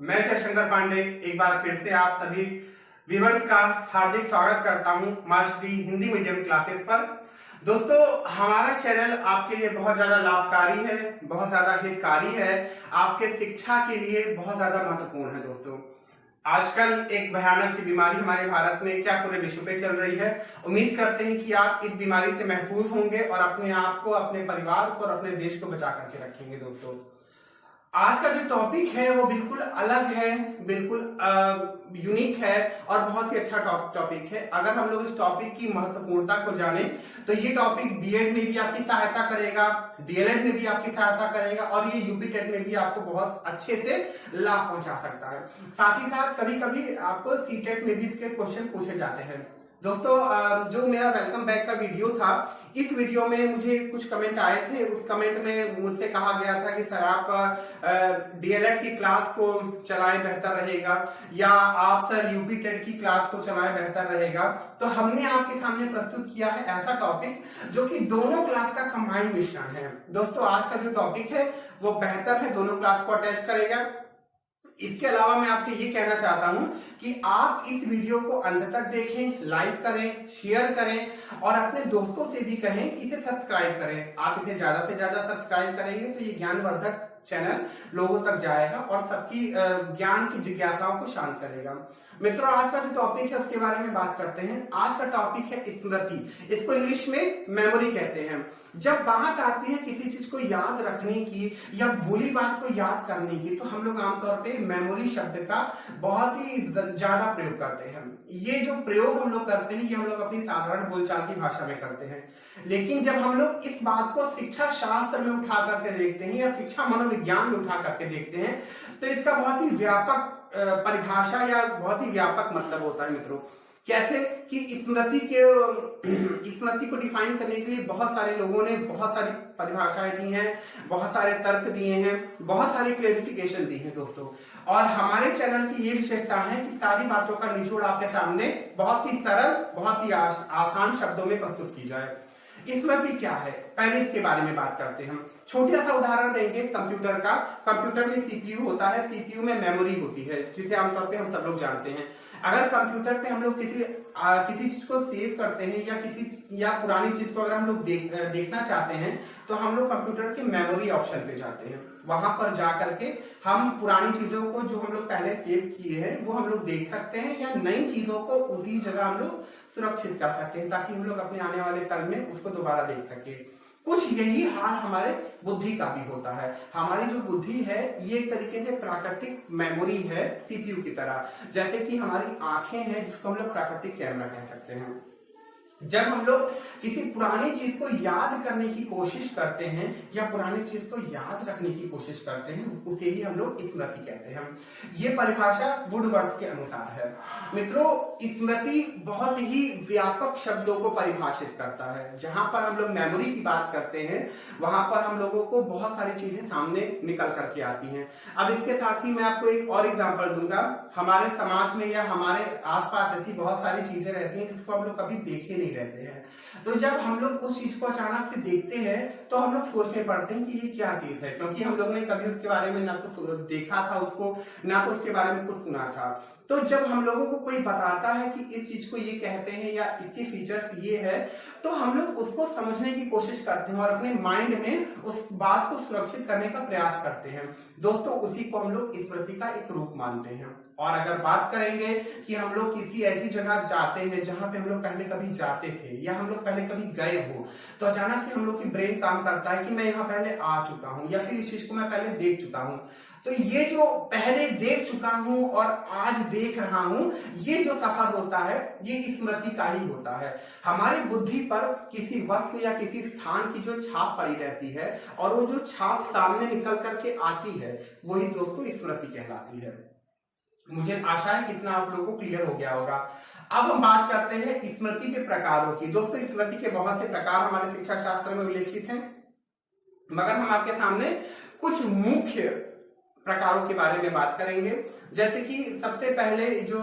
मैं जयशंकर पांडे एक बार फिर से आप सभी व्यूअर्स का हार्दिक स्वागत करता हूं मास्टरी हिंदी मीडियम क्लासेस पर। दोस्तों, हमारा चैनल आपके लिए बहुत ज्यादा लाभकारी है, बहुत ज्यादा हितकारी है, आपके शिक्षा के लिए बहुत ज्यादा महत्वपूर्ण है। दोस्तों, आजकल एक भयानक सी बीमारी हमारे भारत में क्या पूरे विश्व पे चल रही है। उम्मीद करते हैं कि आप इस बीमारी से महफूज होंगे और अपने आप को, अपने परिवार को और अपने देश को बचा करके रखेंगे। दोस्तों, आज का जो टॉपिक है वो बिल्कुल अलग है, बिल्कुल यूनिक है और बहुत ही अच्छा टॉपिक है। अगर हम लोग इस टॉपिक की महत्वपूर्णता को जाने तो ये टॉपिक बीएड में भी आपकी सहायता करेगा, डीएलएड में भी आपकी सहायता करेगा और ये यूपी टेट में भी आपको बहुत अच्छे से लाभ पहुंचा सकता है। साथ ही साथ कभी कभी आपको सीटेट में भी इसके क्वेश्चन पूछे जाते हैं। दोस्तों, जो मेरा वेलकम बैक का वीडियो था, इस वीडियो में मुझे कुछ कमेंट आए थे। उस कमेंट में मुझसे कहा गया था कि सर आप डीएलएड की क्लास को चलाएं बेहतर रहेगा या आप सर यूपी टेट की क्लास को चलाएं बेहतर रहेगा। तो हमने आपके सामने प्रस्तुत किया है ऐसा टॉपिक जो कि दोनों क्लास का कंबाइंड मिश्रण है। दोस्तों, आज का जो टॉपिक है वो बेहतर है, दोनों क्लास को अटैच करेगा। इसके अलावा मैं आपसे ये कहना चाहता हूं कि आप इस वीडियो को अंत तक देखें, लाइक करें, शेयर करें और अपने दोस्तों से भी कहें कि इसे सब्सक्राइब करें। आप इसे ज्यादा से ज्यादा सब्सक्राइब करेंगे तो ये ज्ञानवर्धक चैनल लोगों तक जाएगा और सबकी ज्ञान की जिज्ञासाओं को शांत करेगा। मित्रों, आज का जो टॉपिक है उसके बारे में बात करते हैं। आज का टॉपिक है स्मृति। इसको इंग्लिश में मेमोरी कहते हैं। जब बात आती है किसी चीज को याद रखने की या भूली बात को याद करने की तो हम लोग आमतौर पे मेमोरी शब्द का बहुत ही ज्यादा प्रयोग करते हैं। ये जो प्रयोग हम लोग करते हैं ये हम लोग अपनी साधारण बोलचाल की भाषा में करते हैं, लेकिन जब हम लोग इस बात को शिक्षा शास्त्र में उठा करके देखते हैं या शिक्षा मनोविज्ञान में उठा करके देखते हैं तो इसका बहुत ही व्यापक परिभाषा या बहुत ही व्यापक मतलब होता है। मित्रों, कैसे कि स्मृति को डिफाइन करने के लिए बहुत सारे लोगों ने बहुत सारी परिभाषाएं दी हैं, बहुत सारे तर्क दिए हैं, बहुत सारे क्लेरिफिकेशन दी हैं। दोस्तों, और हमारे चैनल की ये विशेषता है कि सारी बातों का निचोड़ आपके सामने बहुत ही सरल, बहुत ही आसान शब्दों में प्रस्तुत की जाए। स्मृति क्या है, पहले इसके बारे में बात करते हैं। हम छोटा सा उदाहरण देंगे कंप्यूटर का। कंप्यूटर में सीपीयू होता है, सीपीयू में मेमोरी होती है जिसे आमतौर पे हम सब लोग जानते हैं। अगर कंप्यूटर पे हम लोग किसी चीज को सेव करते हैं या पुरानी चीज को अगर हम लोग देखना चाहते हैं तो हम लोग कंप्यूटर के मेमोरी ऑप्शन पे जाते हैं। वहां पर जा करके हम पुरानी चीजों को जो हम लोग पहले सेव किए हैं वो हम लोग देख सकते हैं या नई चीजों को उसी जगह हम लोग सुरक्षित कर सकते हैं ताकि हम लोग अपने आने वाले कल में उसको दोबारा देख सके। कुछ यही हाल हमारे बुद्धि का भी होता है। हमारी जो बुद्धि है ये एक तरीके से प्राकृतिक मेमोरी है सीपीयू की तरह, जैसे कि हमारी आंखें हैं जिसको हम लोग प्राकृतिक कैमरा कह सकते हैं। जब हम लोग किसी पुरानी चीज को याद करने की कोशिश करते हैं या पुरानी चीज को याद रखने की कोशिश करते हैं उसे ही हम लोग स्मृति कहते हैं। ये परिभाषा वुडवर्थ के अनुसार है। मित्रों, स्मृति बहुत ही व्यापक शब्दों को परिभाषित करता है। जहां पर हम लोग मेमोरी की बात करते हैं वहां पर हम लोगों को बहुत सारी चीजें सामने निकल करके आती हैं। अब इसके साथ ही मैं आपको एक और एग्जांपल दूंगा। हमारे समाज में या हमारे आसपास ऐसी बहुत सारी चीजें रहती हैं जिसको हम लोग कभी देखे नहीं रहते हैं। तो जब हम लोग उस चीज को अचानक से देखते हैं तो हम लोग सोचने पड़ते हैं कि ये क्या चीज है, क्योंकि हम लोग ने कभी उसके बारे में ना तो देखा था उसको, ना तो उसके बारे में कुछ सुना था। तो जब हम लोगों को कोई बताता है कि इस चीज को ये कहते हैं या इसके फीचर्स ये है तो हम लोग उसको समझने की कोशिश करते हैं और अपने माइंड में उस बात को सुरक्षित करने का प्रयास करते हैं। दोस्तों, उसी को हम लोग स्मृति का एक रूप मानते हैं। और अगर बात करेंगे कि हम लोग किसी ऐसी जगह जाते हैं जहां पे हम लोग पहले कभी जाते थे या हम लोग पहले कभी गए हो तो अचानक से हम लोग की ब्रेन काम करता है कि मैं यहाँ पहले आ चुका हूँ या फिर इस चीज को मैं पहले देख चुका हूँ। तो ये जो पहले देख चुका हूं और आज देख रहा हूं, ये जो सफर होता है ये स्मृति का ही होता है। हमारी बुद्धि पर किसी वस्तु या किसी स्थान की जो छाप पड़ी रहती है और वो जो छाप सामने निकल करके आती है वही दोस्तों स्मृति कहलाती है। मुझे आशा है कितना आप लोगों को क्लियर हो गया होगा। अब हम बात करते हैं स्मृति के प्रकारों की। दोस्तों, स्मृति के बहुत से प्रकार हमारे शिक्षा शास्त्र में उल्लेखित हैं, मगर हम आपके सामने कुछ मुख्य प्रकारों के बारे में बात करेंगे। जैसे कि सबसे पहले जो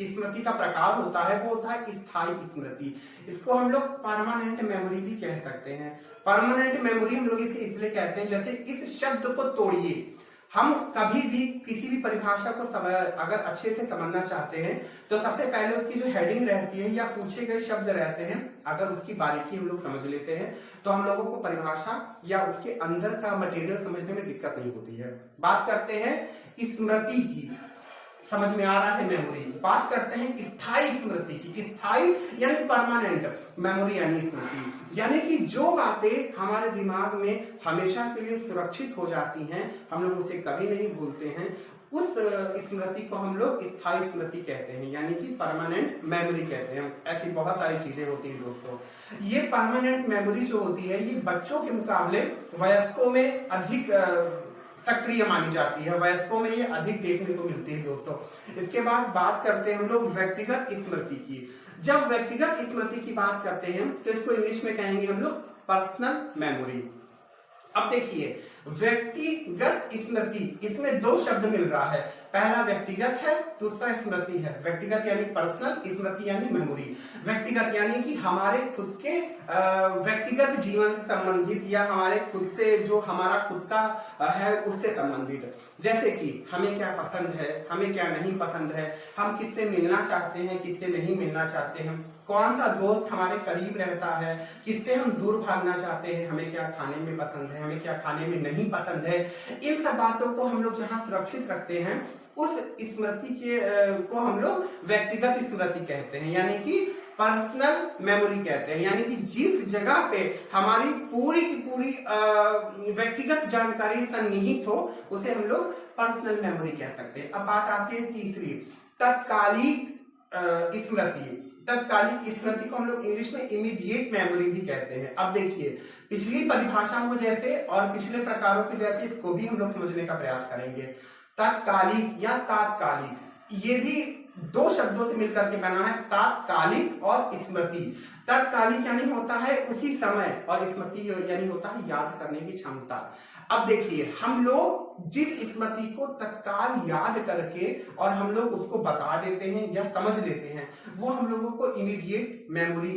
स्मृति का प्रकार होता है वो होता है स्थायी स्मृति। इसको हम लोग परमानेंट मेमोरी भी कह सकते हैं। परमानेंट मेमोरी हम लोग इसे इसलिए कहते हैं, जैसे इस शब्द को तोड़िए, हम कभी भी किसी भी परिभाषा को अगर अच्छे से समझना चाहते हैं तो सबसे पहले उसकी जो हेडिंग रहती है या पूछे गए शब्द रहते हैं, अगर उसकी बारीकी हम लोग समझ लेते हैं तो हम लोगों को परिभाषा या उसके अंदर का मटेरियल समझने में दिक्कत नहीं होती है। बात करते हैं स्मृति की, समझ में आ रहा है मेमोरी। बात करते हैं स्थायी स्मृति की, स्थायी यानी परमानेंट, मेमोरी यानी स्मृति, यानी कि जो बातें हमारे दिमाग में हमेशा के लिए सुरक्षित हो जाती हैं, हम लोग उसे कभी नहीं भूलते हैं, उस स्मृति को हम लोग स्थायी स्मृति कहते हैं, यानी कि परमानेंट मेमोरी कहते हैं। ऐसी बहुत सारी चीजें होती हैं दोस्तों। ये परमानेंट मेमोरी जो होती है ये बच्चों के मुकाबले वयस्कों में अधिक सक्रिय मानी जाती है, वयस्कों में ये अधिक देखने को मिलती है दोस्तों। इसके बाद बात करते हैं हम लोग व्यक्तिगत स्मृति की। जब व्यक्तिगत स्मृति की बात करते हैं तो इसको इंग्लिश में कहेंगे हम लोग पर्सनल मेमोरी। अब देखिए व्यक्तिगत स्मृति, इसमें दो शब्द मिल रहा है, पहला व्यक्तिगत है, दूसरा स्मृति है। व्यक्तिगत यानी पर्सनल, स्मृति यानी मेमोरी। व्यक्तिगत यानी कि हमारे खुद के व्यक्तिगत जीवन से संबंधित या हमारे खुद से जो हमारा खुद का है उससे संबंधित, जैसे कि हमें क्या पसंद है, हमें क्या नहीं पसंद है, हम किससे मिलना चाहते हैं, किससे नहीं मिलना चाहते हैं, कौन सा दोस्त हमारे करीब रहता है, किससे हम दूर भागना चाहते हैं, हमें क्या खाने में पसंद है, हमें क्या खाने में नहीं पसंद है। इन सब बातों को हम लोग जहां सुरक्षित रखते हैं उस स्मृति के को हम लोग व्यक्तिगत स्मृति कहते हैं, यानी कि पर्सनल मेमोरी कहते हैं। यानी कि जिस जगह पे हमारी पूरी की पूरी व्यक्तिगत जानकारी सन्निहित हो उसे हम लोग पर्सनल मेमोरी कह सकते हैं। अब बात आती है तीसरी, तत्कालिक स्मृति। तत्कालिक स्मृति को हम लोग इंग्लिश में इमीडिएट मेमोरी भी कहते हैं। अब देखिए पिछली परिभाषाओं को जैसे और पिछले प्रकारों के जैसे इसको भी हम लोग समझने का प्रयास करेंगे। तत्कालिक या तात्कालिक, ये भी दो शब्दों से मिलकर के बना है, तात्कालिक और स्मृति। तत्कालिक यानी होता है उसी समय और स्मृति यानी होता है याद करने की क्षमता। अब देखिए हम लोग जिस स्मृति को तत्काल याद करके और हम लोग उसको बता देते हैं या समझ लेते हैं वो हम लोगों को इमीडिएट मेमोरी,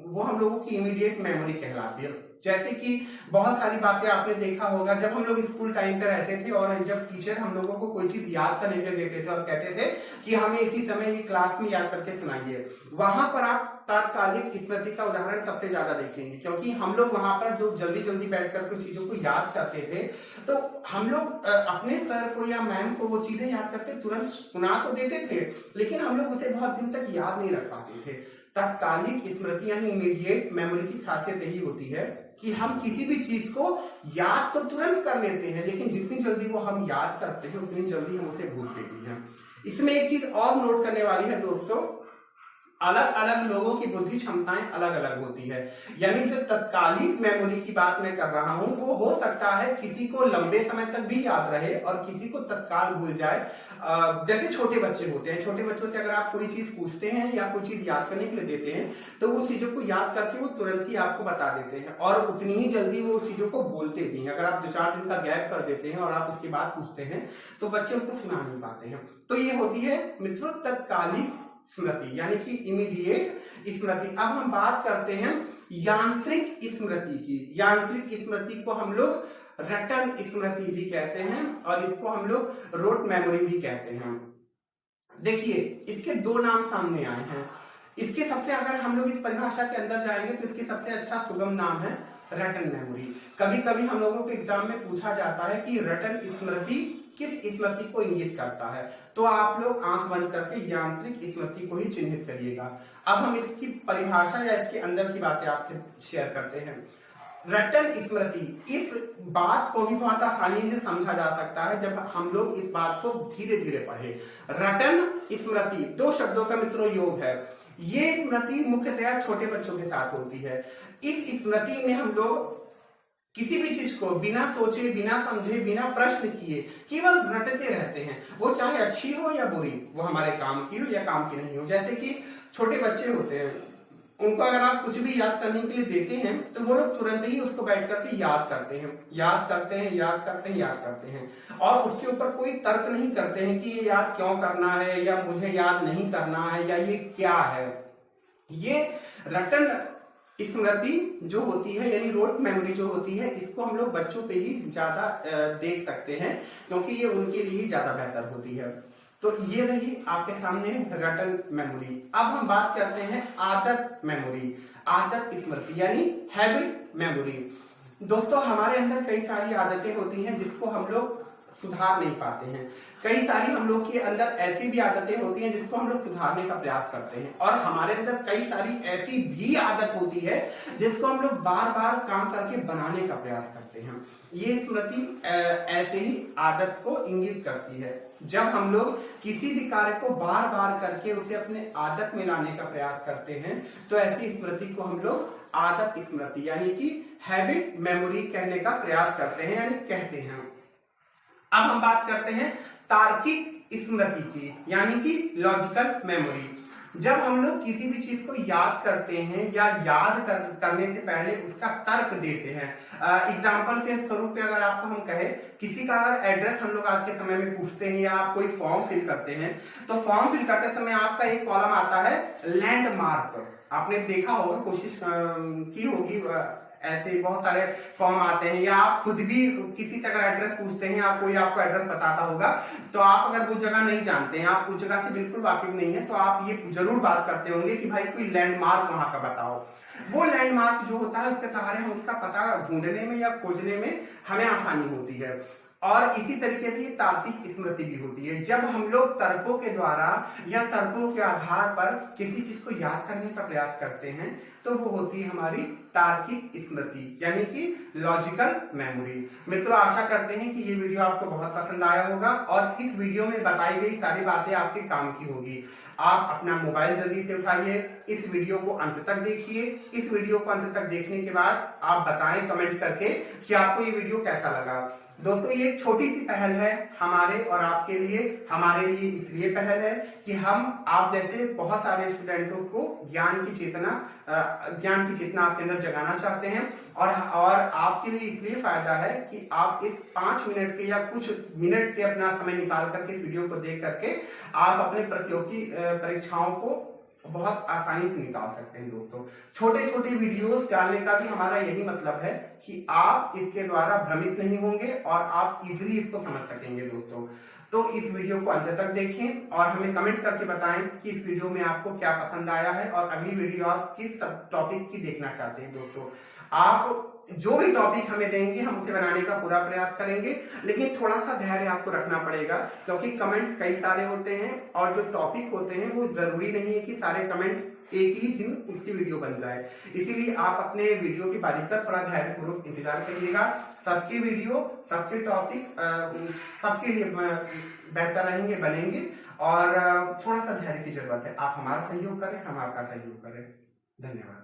वो हम लोगों की इमीडिएट मेमोरी कहलाती है। जैसे कि बहुत सारी बातें आपने देखा होगा, जब हम लोग स्कूल टाइम पे रहते थे और जब टीचर हम लोगों को कोई चीज याद करने के लिए देते थे और कहते थे कि हमें इसी समय ये क्लास में याद करके सुनाइए, वहां पर आप तात्कालिक स्मृति का उदाहरण सबसे ज्यादा देखेंगे, क्योंकि हम लोग वहां पर जो जल्दी जल्दी बैठकर कुछ चीजों को याद करते थे तो हम लोग अपने सर को या मैम को वो चीजें याद करते तुरंत सुना तो देते थे, लेकिन हम लोग उसे बहुत दिन तक याद नहीं रख पाते थे। तात्कालिक स्मृति यानी इमीडिएट मेमोरी की खासियत यही होती है कि हम किसी भी चीज को याद तो तुरंत कर लेते हैं, लेकिन जितनी जल्दी वो हम याद करते हैं उतनी जल्दी हम उसे भूलते भी हैं। इसमें एक चीज और नोट करने वाली है दोस्तों, अलग अलग लोगों की बुद्धि क्षमताएं अलग अलग होती है। यानी जो तत्कालिक मेमोरी की बात मैं कर रहा हूं वो हो सकता है किसी को लंबे समय तक भी याद रहे और किसी को तत्काल भूल जाए। जैसे छोटे बच्चे होते हैं, छोटे बच्चों से अगर आप कोई चीज पूछते हैं या कोई चीज याद करने के लिए देते हैं तो वो चीजों को याद करके वो तुरंत ही आपको बता देते हैं और उतनी ही जल्दी वो चीजों को बोलते भी हैं। अगर आप 2-4 दिन का गैप कर देते हैं और आप उसके बाद पूछते हैं तो बच्चे उसको सुना नहीं पाते हैं। तो ये होती है मित्रों तत्कालिक स्मृति यानी कि इमीडिएट स्मृति। अब हम बात करते हैं यांत्रिक स्मृति की। यांत्रिक स्मृति को हम लोग रटन स्मृति भी कहते हैं और इसको हम लोग रोट मेमोरी भी कहते हैं। देखिए इसके दो नाम सामने आए हैं। इसके सबसे अगर हम लोग इस परिभाषा के अंदर जाएंगे तो इसके सबसे अच्छा सुगम नाम है रटन मेमोरी। कभी कभी हम लोगों के एग्जाम में पूछा जाता है कि रटन स्मृति किस स्मृति को इंगित करता है, तो आप लोग आंख बंद करके यांत्रिक स्मृति को ही चिन्हित करिएगा। अब हम इसकी परिभाषा या इसके अंदर की बातें आपसे शेयर करते हैं। रटन स्मृति, इस बात को भी बहुत आसानी से समझा जा सकता है जब हम लोग इस बात को धीरे धीरे पढ़े। रटन स्मृति दो शब्दों का मित्रों योग है। ये स्मृति मुख्यतया छोटे बच्चों के साथ होती है। इस स्मृति में हम लोग किसी भी चीज को बिना सोचे, बिना समझे, बिना प्रश्न किए केवल रटते रहते हैं, वो चाहे अच्छी हो या बुरी, वो हमारे काम की हो या काम की नहीं हो। जैसे कि छोटे बच्चे होते हैं, उनको अगर आप कुछ भी याद करने के लिए देते हैं तो वो लोग तुरंत ही उसको बैठ करके याद करते हैं, याद करते हैं, याद करते हैं, याद करते हैं और उसके ऊपर कोई तर्क नहीं करते हैं कि ये याद क्यों करना है या मुझे याद नहीं करना है या ये क्या है। ये रटन स्मृति जो होती है यानी रोट मेमोरी जो होती है, इसको हम लोग बच्चों पे ही ज्यादा देख सकते हैं क्योंकि ये उनके लिए ही ज्यादा बेहतर होती है। तो ये रही आपके सामने रटन मेमोरी। अब हम बात करते हैं आदत मेमोरी, आदत स्मृति यानी हैबिट मेमोरी। दोस्तों हमारे अंदर कई सारी आदतें होती हैं जिसको हम लोग सुधार नहीं पाते हैं। कई सारी हम लोग के अंदर ऐसी भी आदतें होती हैं जिसको हम लोग सुधारने का प्रयास करते हैं, और हमारे अंदर कई सारी ऐसी भी आदत होती है जिसको हम लोग बार बार काम करके बनाने का प्रयास करते हैं। ये स्मृति ऐसे ही आदत को इंगित करती है। जब हम लोग किसी भी कार्य को बार बार करके उसे अपने आदत में लाने का प्रयास करते हैं तो ऐसी स्मृति को हम लोग आदत स्मृति यानी कि हैबिट मेमोरी कहने का प्रयास करते हैं यानी कहते हैं। अब हम बात करते हैं तार्किक स्मृति की यानी कि लॉजिकल मेमोरी। जब हम लोग किसी भी चीज को याद करते हैं या करने से पहले उसका तर्क देते हैं। एग्जाम्पल के स्वरूप पे अगर आपको हम कहें, किसी का अगर एड्रेस हम लोग आज के समय में पूछते हैं या आप कोई फॉर्म फिल करते हैं तो फॉर्म फिल करते समय आपका एक कॉलम आता है लैंडमार्क। आपने देखा होगा, कोशिश की होगी, ऐसे बहुत सारे फॉर्म आते हैं, या आप खुद भी किसी से अगर एड्रेस पूछते हैं या कोई आपको एड्रेस बताता होगा तो आप अगर वो जगह नहीं जानते हैं, आप उस जगह से बिल्कुल वाकिफ नहीं है, तो आप ये जरूर बात करते होंगे कि भाई कोई लैंडमार्क वहां का बताओ। वो लैंडमार्क जो होता है उसके सहारे हम उसका पता ढूंढने में या खोजने में हमें आसानी होती है। और इसी तरीके से ये तार्किक स्मृति भी होती है। जब हम लोग तर्कों के द्वारा या तर्कों के आधार पर किसी चीज को याद करने का प्रयास करते हैं तो वो होती है हमारी तार्किक स्मृति यानी कि लॉजिकल मेमोरी। मित्रों आशा करते हैं कि ये वीडियो आपको बहुत पसंद आया होगा और इस वीडियो में बताई गई सारी बातें आपके काम की होगी। आप अपना मोबाइल जल्दी से उठाइए, इस वीडियो को अंत तक देखिए। इस वीडियो को अंत तक देखने के बाद आप बताएं कमेंट करके कि आपको ये वीडियो कैसा लगा। दोस्तों ये एक छोटी सी पहल है हमारे और आपके लिए। हमारे लिए इसलिए पहल है कि हम आप जैसे बहुत सारे स्टूडेंटों को ज्ञान की चेतना आपके अंदर जगाना चाहते हैं, और आपके लिए इसलिए फायदा है कि आप इस 5 मिनट के या कुछ मिनट के अपना समय निकाल करके इस वीडियो को देख करके आप अपने प्रतियोगी परीक्षाओं को बहुत आसानी से निकाल सकते हैं। दोस्तों छोटे छोटे वीडियोस डालने का भी हमारा यही मतलब है कि आप इसके द्वारा भ्रमित नहीं होंगे और आप इजीली इसको समझ सकेंगे। दोस्तों तो इस वीडियो को अंत तक देखें और हमें कमेंट करके बताएं कि इस वीडियो में आपको क्या पसंद आया है और अगली वीडियो आप किस टॉपिक की देखना चाहते हैं। दोस्तों आप जो भी टॉपिक हमें देंगे हम उसे बनाने का पूरा प्रयास करेंगे, लेकिन थोड़ा सा धैर्य आपको रखना पड़ेगा क्योंकि कमेंट्स कई सारे होते हैं और जो टॉपिक होते हैं वो जरूरी नहीं है कि सारे कमेंट एक ही दिन उसकी वीडियो बन जाए। इसीलिए आप अपने वीडियो की बारी का थोड़ा धैर्यपूर्वक इंतजार करिएगा। सबकी वीडियो सबके टॉपिक सबके लिए बेहतर रहेंगे, बनेंगे, और थोड़ा सा धैर्य की जरूरत है। आप हमारा सहयोग करें, हम आपका सहयोग करें। धन्यवाद।